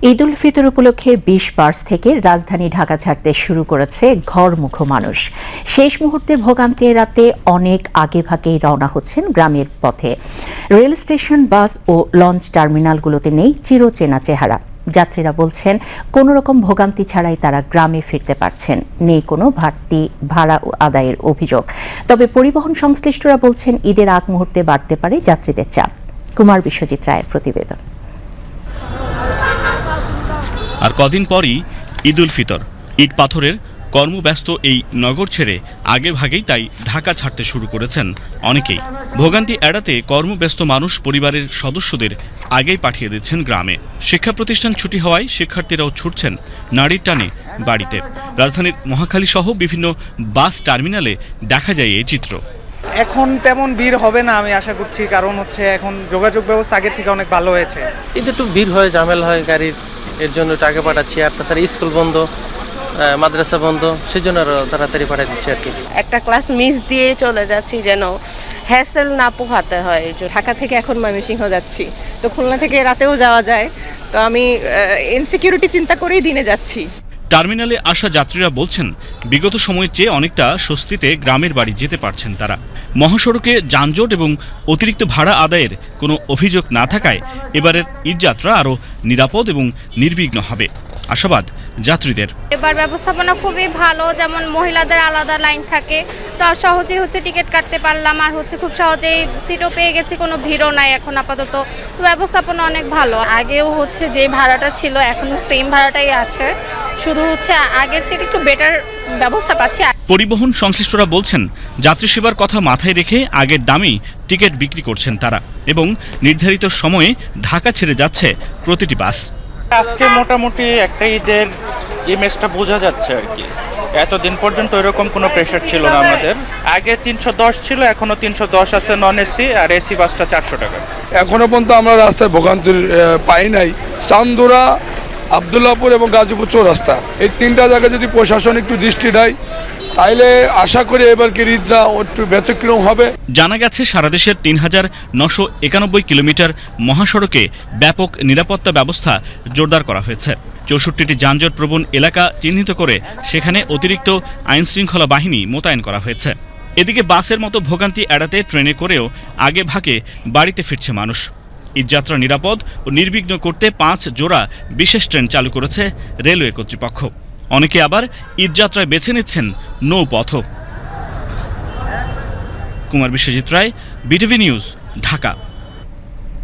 ঈদ উল ফিতর উপলক্ষে ২০ মার্চ থেকে রাজধানী ঢাকা ছাড়তে শুরু করেছে ঘরমুখো মানুষ। শেষ মুহূর্তে ভোগান্তি এড়াতে অনেক আগেভাগেই রওনা হচ্ছেন গ্রামের পথে। রেল স্টেশন, বাস ও লঞ্চ টার্মিনালগুলোতে নেই চিরচেনা চেহারা। যাত্রীরা বলছেন কোনো রকম ভোগান্তি ছাড়াই তারা গ্রামে ফিরতে পারছেন, নেই কোনো বাড়তি ভাড়া আদায়ের অভিযোগ। তবে পরিবহন সংশ্লিষ্টরা বলছেন ঈদের আগ মুহূর্তে বাড়তে পারে যাত্রীদের চাপ। কুমার বিশ্বজিৎ রায়ের প্রতিবেদন। আর কদিন পরই ঈদ উল ফিতর। ইট পাথরের কর্মব্যস্ত এই নগর ছেড়ে আগেভাগেই তাই ঢাকা ছাড়তে শুরু করেছেন অনেকেই। ভোগান্তি এড়াতে কর্মব্যস্ত মানুষ পরিবারের সদস্যদের আগেই পাঠিয়ে দিচ্ছেন গ্রামে। শিক্ষা প্রতিষ্ঠান ছুটি হওয়ায় শিক্ষার্থীরাও ছুটছেন নারীর টানে বাড়িতে। রাজধানীর মহাখালী সহ বিভিন্ন বাস টার্মিনালে দেখা যায় এই চিত্র। এখন তেমন ভিড় হবে না আমি আশা করছি, কারণ এখন যোগাযোগ ব্যবস্থা আগের থেকে অনেক ভালো হয়েছে। কিন্তু একটু ভিড় হয়, ঝামেলা হয় গাড়ির, এর জন্য টাকা পাঠাচ্ছি। আর তাছাড়া স্কুল বন্ধ, মাদ্রাসা বন্ধ, সেই জন্য আরো তাড়াতাড়ি পাঠিয়ে দিচ্ছি আর কি। একটা ক্লাস মিস দিয়ে চলে যাচ্ছি যেন হ্যাসেল না পোহাতে হয়। ঢাকা থেকে এখন ময়মনসিংহ যাচ্ছি, তো খুলনা থেকে রাতেও যাওয়া যায়, তো আমি ইনসিকিউরিটি চিন্তা করেই দিনে যাচ্ছি। টার্মিনালে আসা যাত্রীরা বলছেন বিগত সময়ের চেয়ে অনেকটা স্বস্তিতে গ্রামের বাড়ি যেতে পারছেন তারা। মহাসড়কে যানজট এবং অতিরিক্ত ভাড়া আদায়ের কোনো অভিযোগ না থাকায় এবারের ঈদযাত্রা আরও নিরাপদ এবং নির্বিঘ্ন হবে আশাবাদ যাত্রীদের। এবার ব্যবস্থাপনা খুবই ভালো, যেমন মহিলাদের আলাদা লাইন থাকে, তো সহজেই টিকিট কাটতে পারলাম, আর খুব সহজেই সিটও পেয়ে গেছি, কোনো ভিড়ও নাই এখন আপাতত। ব্যবস্থাপনা অনেক ভালো। আগেও যে ভাড়াটা ছিল এখনো সেম ভাড়াটাই আছে, শুধু আগের চেয়ে একটু বেটার ব্যবস্থা পাচ্ছি। পরিবহন সংশ্লিষ্টরা বলছেন যাত্রী সেবার কথা মাথায় রেখে আগের দামেই টিকিট বিক্রি করছেন তারা এবং নির্ধারিত সময়ে ঢাকা ছেড়ে যাচ্ছে প্রতিটি বাস। আজকে মোটামুটি একটা ঈদের ইমেজটা বোঝা যাচ্ছে আর কি। এতদিন পর্যন্ত এরকম কোনো প্রেশার ছিল না আমাদের। আগে 310 ছিল, এখনো 310 আছে নন এসি, আর এসি বাসটা 400 টাকা। এখনো পর্যন্ত আমরা রাস্তায় ভোগান্তির পাই নাই। চান্দুরা, আবদুল্লাহপুর এবং গাজীপুর চৌরাস্তা, এই তিনটা জায়গায় যদি প্রশাসন একটু দৃষ্টি দেয় তাইলে আশা করি এবার কি ঈদটা একটু ব্যতিক্রম হবে। জানা গেছে সারা দেশের ৩,৯৯১ কিলোমিটার মহাসড়কে ব্যাপক নিরাপত্তা ব্যবস্থা জোরদার করা হয়েছে। ৬৪টি যানজট প্রবণ এলাকা চিহ্নিত করে সেখানে অতিরিক্ত আইনশৃঙ্খলা বাহিনী মোতায়েন করা হয়েছে। এদিকে বাসের মতো ভোগান্তি এড়াতে ট্রেনে করেও আগে ভাগে বাড়িতে ফিরছে মানুষ। ঈদযাত্রা নিরাপদ ও নির্বিঘ্ন করতে ৫ জোড়া বিশেষ ট্রেন চালু করেছে রেলওয়ে কর্তৃপক্ষ। অনেকে আবার ঈদযাত্রায় বেছে নিচ্ছেন নৌপথ। কুমার বিশ্বজিৎ রায়, বিটিভি নিউজ, ঢাকা।